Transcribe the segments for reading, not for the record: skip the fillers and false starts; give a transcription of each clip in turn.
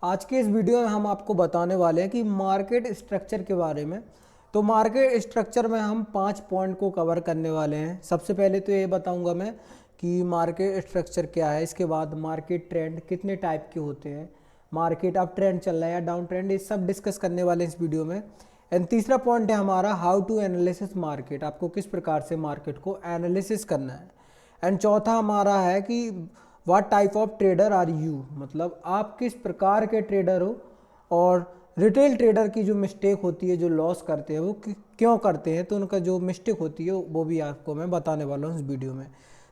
आज के इस वीडियो में हम आपको बताने वाले हैं कि मार्केट स्ट्रक्चर के बारे में। तो मार्केट स्ट्रक्चर में हम 5 पॉइंट को कवर करने वाले हैं। सबसे पहले तो ये बताऊंगा मैं कि मार्केट स्ट्रक्चर क्या है, इसके बाद मार्केट ट्रेंड कितने टाइप के होते हैं, मार्केट अप ट्रेंड चल रहा है या डाउन ट्रेंड, ये सब डिस्कस करने वाले हैं इस वीडियो में। एंड तीसरा पॉइंट है हमारा हाउ टू एनालिसिस मार्केट, आपको किस प्रकार से मार्केट को एनालिसिस करना है। एंड चौथा हमारा है कि what type of trader are you, मतलब आप किस प्रकार के ट्रेडर हो, और रिटेल ट्रेडर की जो मिस्टेक होती है, जो लॉस करते हैं, वो क्यों करते हैं, तो उनका जो मिस्टेक होती है वो भी आपको मैं बताने वाला हूँ इस वीडियो में।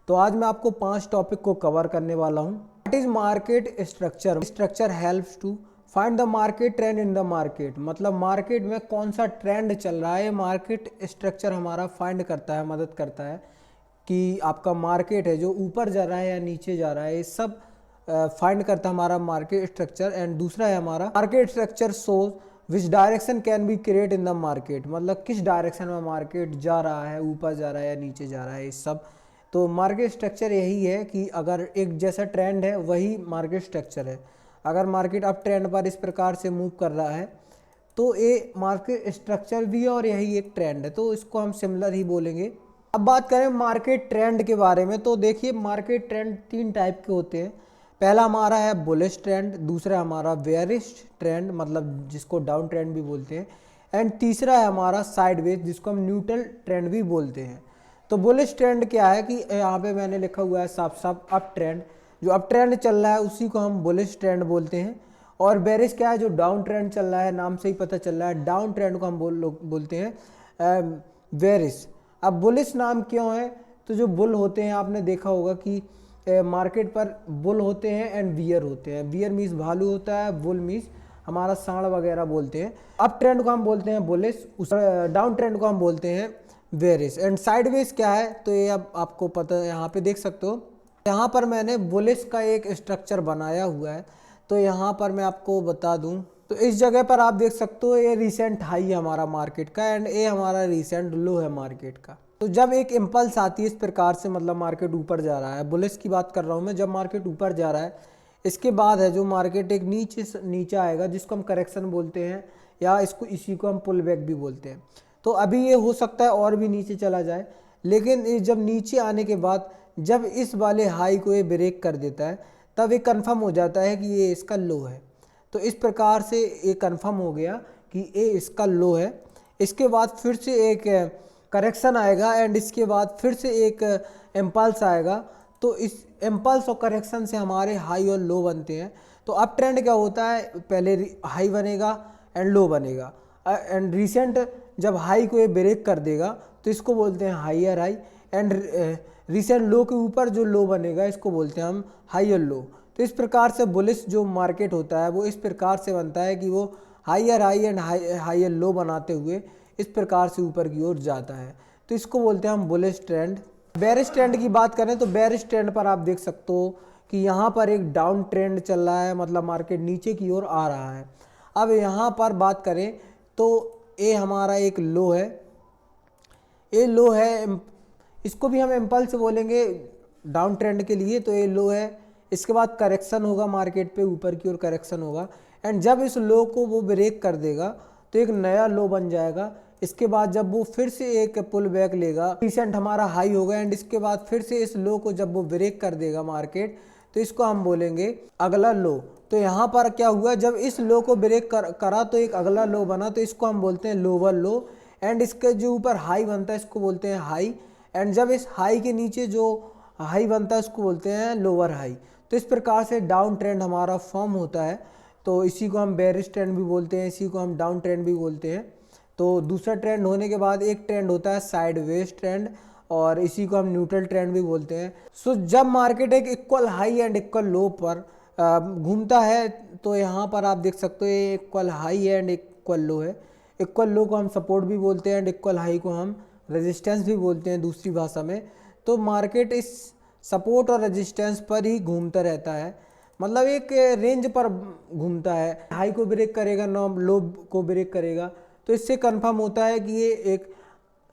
तो आज मैं आपको 5 टॉपिक को कवर करने वाला हूँ। What is market structure, structure helps to find the market trend in the market, मतलब मार्केट में कौन सा ट्रेंड चल रहा है, मार्केट स्ट्रक्चर हमारा फाइंड करता है, मदद करता है कि आपका मार्केट है जो ऊपर जा रहा है या नीचे जा रहा है, ये सब फाइंड करता है हमारा मार्केट स्ट्रक्चर। एंड दूसरा है हमारा market structure shows which direction can be create in the market, मतलब किस डायरेक्शन में मार्केट जा रहा है, ऊपर जा रहा है या नीचे जा रहा है, ये सब। तो मार्केट स्ट्रक्चर यही है कि अगर एक जैसा ट्रेंड है वही मार्केट स्ट्रक्चर है। अगर मार्केट अप ट्रेंड पर इस प्रकार से मूव कर रहा है तो ये मार्केट स्ट्रक्चर भी है और यही एक ट्रेंड है, तो इसको हम सिमिलर ही बोलेंगे। अब बात करें मार्केट ट्रेंड के बारे में, तो देखिए मार्केट ट्रेंड 3 टाइप के होते हैं। पहला हमारा है बुलिश ट्रेंड, दूसरा हमारा बेयरिश ट्रेंड, मतलब जिसको डाउन ट्रेंड भी बोलते हैं, एंड तीसरा है हमारा साइडवेज, जिसको हम न्यूट्रल ट्रेंड भी बोलते हैं। तो बुलिश ट्रेंड क्या है कि यहाँ पे मैंने लिखा हुआ है साफ साफ अप ट्रेंड, जो अप ट्रेंड चल रहा है उसी को हम बुलिश ट्रेंड बोलते हैं। और बेरिश क्या है, जो डाउन ट्रेंड चल रहा है, नाम से ही पता चल रहा है, डाउन ट्रेंड को हम बोलते हैं बेरिश। अब बुलिश नाम क्यों है, तो जो बुल होते हैं आपने देखा होगा कि मार्केट पर बुल होते हैं एंड बियर होते हैं। बियर मीन्स भालू होता है, बुल मीन्स हमारा सांड वगैरह बोलते हैं। अप ट्रेंड को हम बोलते हैं बुलिश, उस डाउन ट्रेंड को हम बोलते हैं बेरिश। एंड साइडवेज क्या है, तो ये अब आपको पता है, यहाँ पे देख सकते हो, यहाँ पर मैंने बुलिश का एक स्ट्रक्चर बनाया हुआ है। तो यहाँ पर मैं आपको बता दूँ, तो इस जगह पर आप देख सकते हो ये रिसेंट हाई है हमारा मार्केट का, एंड ये हमारा रिसेंट लो है मार्केट का। तो जब एक इम्पल्स आती है इस प्रकार से, मतलब मार्केट ऊपर जा रहा है, बुलिश की बात कर रहा हूँ मैं, जब मार्केट ऊपर जा रहा है इसके बाद है जो मार्केट एक नीचे आएगा, जिसको हम करेक्शन बोलते हैं, या इसी को हम पुल बैक भी बोलते हैं। तो अभी ये हो सकता है और भी नीचे चला जाए, लेकिन जब नीचे आने के बाद जब इस वाले हाई को ये ब्रेक कर देता है, तब ये कन्फर्म हो जाता है कि ये इसका लो है। तो इस प्रकार से ये कंफर्म हो गया कि ये इसका लो है। इसके बाद फिर से एक करेक्शन आएगा, एंड इसके बाद फिर से एक इम्पल्स आएगा। तो इस इम्पल्स और करेक्शन से हमारे हाई और लो बनते हैं। तो अप ट्रेंड क्या होता है, पहले हाई बनेगा एंड लो बनेगा, एंड रिसेंट जब हाई को ये ब्रेक कर देगा तो इसको बोलते हैं हाइयर हाई, एंड रिसेंट लो के ऊपर जो लो बनेगा इसको बोलते हैं हम हाइयर लो। तो इस प्रकार से बुलिश जो मार्केट होता है वो इस प्रकार से बनता है कि वो हाइयर हाई एंड हाइयर लो बनाते हुए इस प्रकार से ऊपर की ओर जाता है। तो इसको बोलते हैं हम बुलिश ट्रेंड। बेरिश ट्रेंड की बात करें तो बेरिश ट्रेंड पर आप देख सकते हो कि यहाँ पर एक डाउन ट्रेंड चल रहा है, मतलब मार्केट नीचे की ओर आ रहा है। अब यहाँ पर बात करें तो ये हमारा एक लो है, ये लो है, इसको भी हम इम्पल्स बोलेंगे डाउन ट्रेंड के लिए। तो ये लो है, इसके बाद करेक्शन होगा, मार्केट पे ऊपर की ओर करेक्शन होगा, एंड जब इस लो को वो ब्रेक कर देगा तो एक नया लो बन जाएगा। इसके बाद जब वो फिर से एक पुल बैक लेगा, रिसेंट हमारा हाई होगा, एंड इसके बाद फिर से इस लो को जब वो ब्रेक कर देगा मार्केट, तो इसको हम बोलेंगे अगला लो। तो यहाँ पर क्या हुआ, जब इस लो को ब्रेक करा तो एक अगला लो बना, तो इसको हम बोलते हैं लोअर लो, एंड इसके जो ऊपर हाई बनता है इसको बोलते हैं हाई, एंड जब इस हाई के नीचे जो हाई बनता है उसको बोलते हैं लोअर हाई। तो इस प्रकार से डाउन ट्रेंड हमारा फॉर्म होता है। तो इसी को हम बेरिश ट्रेंड भी बोलते हैं, इसी को हम डाउन ट्रेंड भी बोलते हैं। तो दूसरा ट्रेंड होने के बाद एक ट्रेंड होता है साइडवेज ट्रेंड, और इसी को हम न्यूट्रल ट्रेंड भी बोलते हैं। सो जब मार्केट एक इक्वल हाई एंड इक्वल लो पर घूमता है, तो यहाँ पर आप देख सकते हो ये इक्वल हाई एंड इक्वल लो है। इक्वल लो को हम सपोर्ट भी बोलते हैं, एंड इक्वल हाई को हम रेजिस्टेंस भी बोलते हैं दूसरी भाषा में। तो मार्केट इस सपोर्ट और रेजिस्टेंस पर ही घूमता रहता है, मतलब एक रेंज पर घूमता है। हाई को ब्रेक करेगा, नो लो को ब्रेक करेगा, तो इससे कंफर्म होता है कि ये एक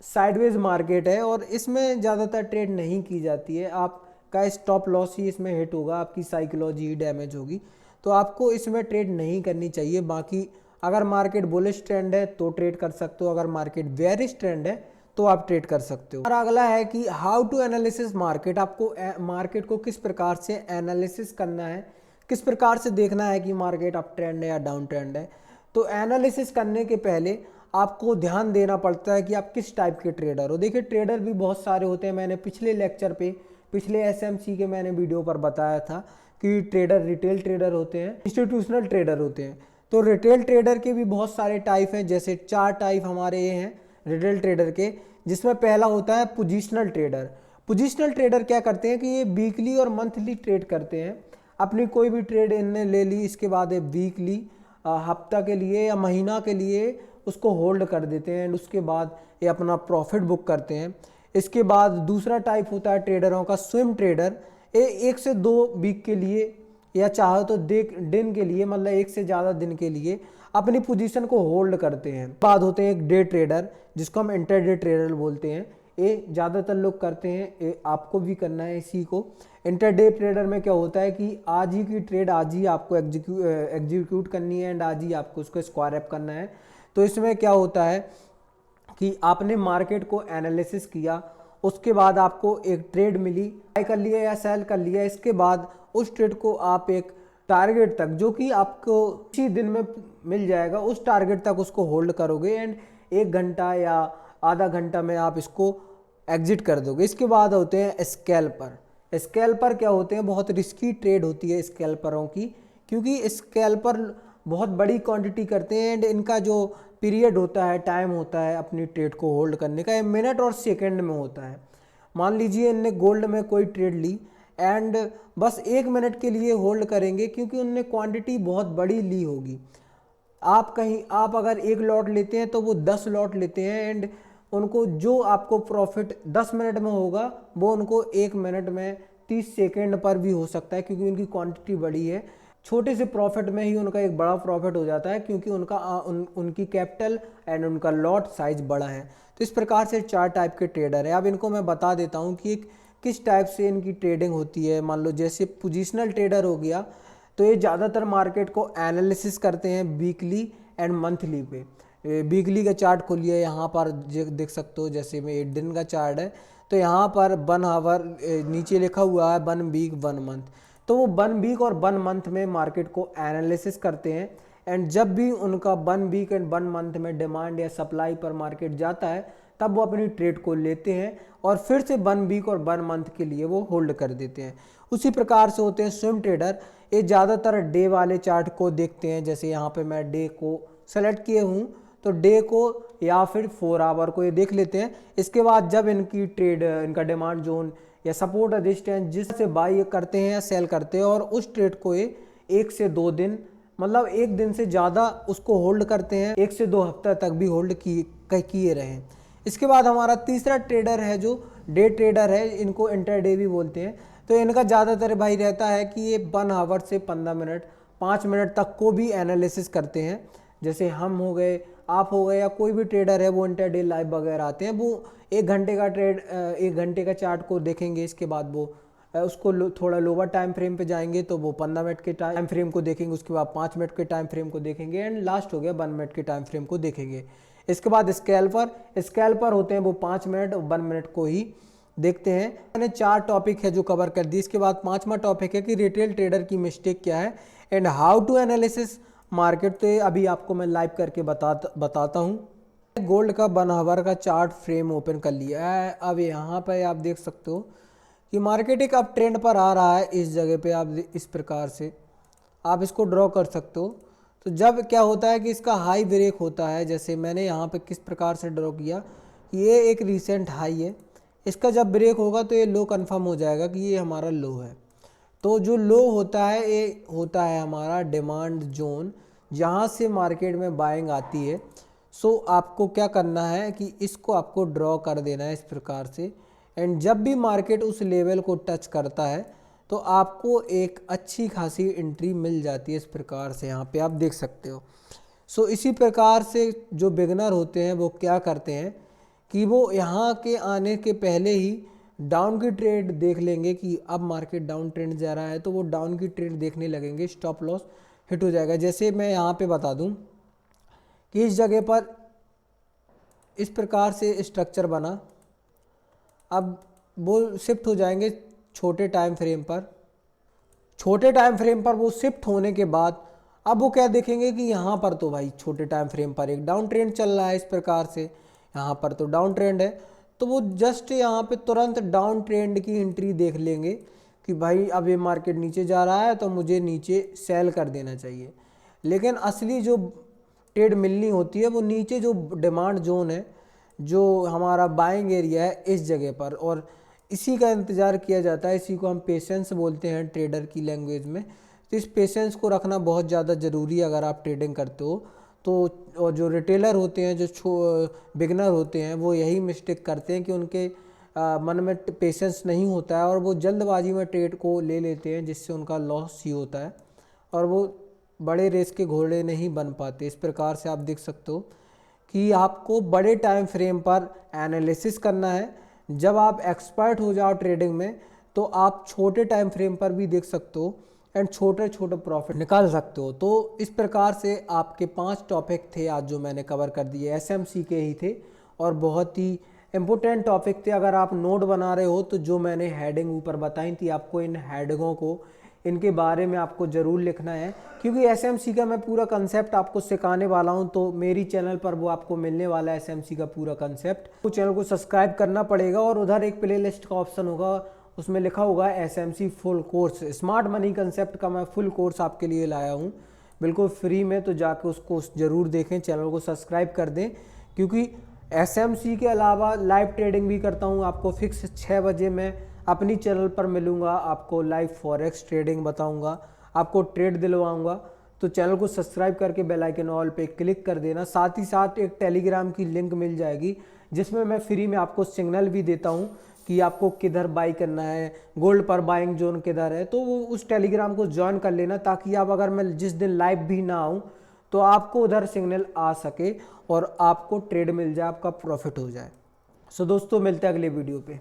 साइडवेज मार्केट है, और इसमें ज़्यादातर ट्रेड नहीं की जाती है। आपका स्टॉप लॉस ही इसमें हिट होगा, आपकी साइकोलॉजी ही डैमेज होगी। तो आपको इसमें ट्रेड नहीं करनी चाहिए। बाकी अगर मार्केट बुलिश ट्रेंड है तो ट्रेड कर सकते हो, अगर मार्केट बेयरिश ट्रेंड है तो आप ट्रेड कर सकते हो। और अगला है कि हाउ टू एनालिसिस मार्केट। आपको मार्केट को किस प्रकार से एनालिसिस करना है, किस प्रकार से देखना है कि मार्केट अप ट्रेंड है या डाउन ट्रेंड है। तो एनालिसिस करने के पहले आपको ध्यान देना पड़ता है कि आप किस टाइप के ट्रेडर हो। देखिए ट्रेडर भी बहुत सारे होते हैं। मैंने पिछले लेक्चर पे, पिछले एसएमसी के मैंने वीडियो पर बताया था कि ट्रेडर रिटेल ट्रेडर होते हैं, इंस्टीट्यूशनल ट्रेडर होते हैं। तो रिटेल ट्रेडर के भी बहुत सारे टाइप हैं, जैसे 4 टाइप हमारे ये हैं रिटेल ट्रेडर के, जिसमें पहला होता है पोजिशनल ट्रेडर। पोजिशनल ट्रेडर क्या करते हैं कि ये वीकली और मंथली ट्रेड करते हैं। अपनी कोई भी ट्रेड इनने ले ली, इसके बाद ये वीकली, हफ्ता के लिए या महीना के लिए उसको होल्ड कर देते हैं एंड उसके बाद ये अपना प्रॉफिट बुक करते हैं। इसके बाद दूसरा टाइप होता है ट्रेडरों का स्विंग ट्रेडर। ये 1 से 2 वीक के लिए या चाहे तो दिन के लिए, मतलब 1 से ज़्यादा दिन के लिए अपनी पोजीशन को होल्ड करते हैं। बाद होते हैं एक डे ट्रेडर, जिसको हम इंटरडे ट्रेडर बोलते हैं। ये ज़्यादातर लोग करते हैं, ये आपको भी करना है इसी को। इंटरडे ट्रेडर में क्या होता है कि आज ही की ट्रेड आज ही आपको एग्जीक्यूट करनी है एंड आज ही आपको उसको स्क्वायर अप करना है। तो इसमें क्या होता है कि आपने मार्केट को एनालिसिस किया, उसके बाद आपको एक ट्रेड मिली, बाय कर लिया या सेल कर लिया, इसके बाद उस ट्रेड को आप एक टारगेट तक, जो कि आपको इसी दिन में मिल जाएगा, उस टारगेट तक उसको होल्ड करोगे एंड 1 घंटा या आधा घंटा में आप इसको एग्जिट कर दोगे। इसके बाद होते हैं स्कैल्पर। स्कैल्पर क्या होते हैं, बहुत रिस्की ट्रेड होती है स्कैल्परों की, क्योंकि स्कैल्पर बहुत बड़ी क्वांटिटी करते हैं एंड इनका जो पीरियड होता है, टाइम होता है अपनी ट्रेड को होल्ड करने का, 1 मिनट और सेकंड में होता है। मान लीजिए इनने गोल्ड में कोई ट्रेड ली एंड बस 1 मिनट के लिए होल्ड करेंगे, क्योंकि उनने क्वांटिटी बहुत बड़ी ली होगी। आप अगर 1 लॉट लेते हैं तो वो 10 लॉट लेते हैं एंड उनको जो आपको प्रॉफिट 10 मिनट में होगा वो उनको 1 मिनट में 30 सेकेंड पर भी हो सकता है, क्योंकि उनकी क्वांटिटी बड़ी है। छोटे से प्रॉफिट में ही उनका एक बड़ा प्रॉफिट हो जाता है, क्योंकि उनकी कैपिटल एंड उनका लॉट साइज बड़ा है। तो इस प्रकार से 4 टाइप के ट्रेडर है। अब इनको मैं बता देता हूँ कि किस टाइप से इनकी ट्रेडिंग होती है। मान लो जैसे पोजिशनल ट्रेडर हो गया, तो ये ज़्यादातर मार्केट को एनालिसिस करते हैं वीकली एंड मंथली पे। वीकली का चार्ट खोलिए, यहाँ पर देख सकते हो, जैसे में 8 दिन का चार्ट है, तो यहाँ पर 1 आवर नीचे लिखा हुआ है 1 वीक 1 मंथ। तो वो 1 वीक और 1 मंथ में मार्केट को एनालिसिस करते हैं एंड जब भी उनका 1 वीक एंड 1 मंथ में डिमांड या सप्लाई पर मार्केट जाता है, तब वो अपनी ट्रेड को लेते हैं और फिर से 1 वीक और 1 मंथ के लिए वो होल्ड कर देते हैं। उसी प्रकार से होते हैं स्विंग ट्रेडर। ये ज़्यादातर डे वाले चार्ट को देखते हैं। जैसे यहाँ पे मैं डे को सेलेक्ट किए हूँ, तो डे को या फिर 4 आवर को ये देख लेते हैं। इसके बाद जब इनकी ट्रेड, इनका डिमांड जोन या सपोर्ट रेजिस्टेंस जिससे बाई करते हैं या सेल करते हैं, और उस ट्रेड को ये 1 से 2 दिन, मतलब 1 दिन से ज़्यादा उसको होल्ड करते हैं, 1 से 2 हफ्ते तक भी होल्ड किए रहें। इसके बाद हमारा तीसरा ट्रेडर है जो डे ट्रेडर है, इनको इंटरडे भी बोलते हैं। तो इनका ज़्यादातर भाई रहता है कि ये 1 आवर से 15 मिनट 5 मिनट तक को भी एनालिसिस करते हैं। जैसे हम हो गए, आप हो गए, या कोई भी ट्रेडर है वो इंटरडे लाइव वगैरह आते हैं, वो 1 घंटे का ट्रेड 1 घंटे का चार्ट को देखेंगे। इसके बाद वो उसको थोड़ा लोअर टाइम फ्रेम पे जाएंगे, तो वो 15 मिनट के टाइम फ्रेम को देखेंगे, उसके बाद 5 मिनट के टाइम फ्रेम को देखेंगे एंड लास्ट हो गया 1 मिनट के टाइम फ्रेम को देखेंगे। इसके बाद स्कैल्पर होते हैं, वो 5 मिनट और 1 मिनट को ही देखते हैं। मैंने 4 टॉपिक है जो कवर कर दी। इसके बाद 5वां टॉपिक है कि रिटेल ट्रेडर की मिस्टेक क्या है and how to analysis market. तो अभी आपको मैं लाइव करके बताता हूँ। गोल्ड का 1 आवर का चार्ट फ्रेम ओपन कर लिया है। अब यहाँ पर आप देख सकते हो कि मार्केट एक अब ट्रेंड पर आ रहा है। इस जगह पे आप इस प्रकार से आप इसको ड्रॉ कर सकते हो। तो जब क्या होता है कि इसका हाई ब्रेक होता है, जैसे मैंने यहाँ पे किस प्रकार से ड्रॉ किया, ये एक रिसेंट हाई है, इसका जब ब्रेक होगा तो ये लो कंफर्म हो जाएगा कि ये हमारा लो है। तो जो लो होता है ये होता है हमारा डिमांड जोन, जहाँ से मार्केट में बाइंग आती है। सो आपको क्या करना है कि इसको आपको ड्रॉ कर देना है इस प्रकार से, एंड जब भी मार्केट उस लेवल को टच करता है तो आपको एक अच्छी खासी एंट्री मिल जाती है। इस प्रकार से यहाँ पे आप देख सकते हो। सो इसी प्रकार से जो बिगनर होते हैं वो क्या करते हैं कि वो यहाँ के आने के पहले ही डाउन की ट्रेड देख लेंगे कि अब मार्केट डाउन ट्रेंड जा रहा है, तो वो डाउन की ट्रेड देखने लगेंगे, स्टॉप लॉस हिट हो जाएगा। जैसे मैं यहाँ पे बता दूँ कि इस जगह पर इस प्रकार से स्ट्रक्चर बना, अब वो शिफ्ट हो जाएंगे छोटे टाइम फ्रेम पर। छोटे टाइम फ्रेम पर वो शिफ्ट होने के बाद अब वो क्या देखेंगे कि यहाँ पर तो भाई छोटे टाइम फ्रेम पर एक डाउन ट्रेंड चल रहा है, इस प्रकार से यहाँ पर तो डाउन ट्रेंड है, तो वो जस्ट यहाँ पे तुरंत डाउन ट्रेंड की एंट्री देख लेंगे कि भाई अब ये मार्केट नीचे जा रहा है तो मुझे नीचे सेल कर देना चाहिए। लेकिन असली जो ट्रेड मिलनी होती है वो नीचे जो डिमांड जोन है, जो हमारा बाइंग एरिया है, इस जगह पर, और इसी का इंतज़ार किया जाता है। इसी को हम पेशेंस बोलते हैं ट्रेडर की लैंग्वेज में। तो इस पेशेंस को रखना बहुत ज़्यादा ज़रूरी है अगर आप ट्रेडिंग करते हो तो। और जो रिटेलर होते हैं, जो बिगनर होते हैं, वो यही मिस्टेक करते हैं कि उनके मन में पेशेंस नहीं होता है और वो जल्दबाजी में ट्रेड को ले लेते हैं, जिससे उनका लॉस ही होता है और वो बड़े रेस के घोड़े नहीं बन पाते। इस प्रकार से आप देख सकते हो कि आपको बड़े टाइम फ्रेम पर एनालिसिस करना है। जब आप एक्सपर्ट हो जाओ ट्रेडिंग में तो आप छोटे टाइम फ्रेम पर भी देख सकते हो एंड छोटे छोटे प्रॉफिट निकाल सकते हो। तो इस प्रकार से आपके 5 टॉपिक थे आज जो मैंने कवर कर दिए, एसएमसी के ही थे और बहुत ही इम्पोर्टेंट टॉपिक थे। अगर आप नोट बना रहे हो तो जो मैंने हेडिंग ऊपर बताई थी, आपको इन हेडिंगों को, इनके बारे में आपको ज़रूर लिखना है, क्योंकि एसएमसी का मैं पूरा कंसेप्ट आपको सिखाने वाला हूं। तो मेरी चैनल पर वो आपको मिलने वाला है एसएमसी का पूरा कंसेप्ट। तो चैनल को सब्सक्राइब करना पड़ेगा और उधर एक प्लेलिस्ट का ऑप्शन होगा, उसमें लिखा होगा SMC full course. Smart money concept का मैं फुल कोर्स आपके लिए लाया हूँ बिल्कुल फ्री में, तो जाके उसको ज़रूर देखें, चैनल को सब्सक्राइब कर दें। क्योंकि एसएमसी के अलावा लाइव ट्रेडिंग भी करता हूँ। आपको फिक्स 6 बजे मैं अपनी चैनल पर मिलूँगा, आपको लाइव फॉरेक्स ट्रेडिंग बताऊँगा, आपको ट्रेड दिलवाऊँगा। तो चैनल को सब्सक्राइब करके बेल आइकन ऑल पे क्लिक कर देना। साथ ही साथ एक टेलीग्राम की लिंक मिल जाएगी जिसमें मैं फ्री में आपको सिग्नल भी देता हूँ कि आपको किधर बाई करना है, गोल्ड पर बाइंग जोन किधर है। तो वो उस टेलीग्राम को ज्वाइन कर लेना, ताकि आप अगर मैं जिस दिन लाइव भी ना आऊँ तो आपको उधर सिग्नल आ सके और आपको ट्रेड मिल जाए, आपका प्रॉफिट हो जाए। सो दोस्तों, मिलते हैं अगले वीडियो पे।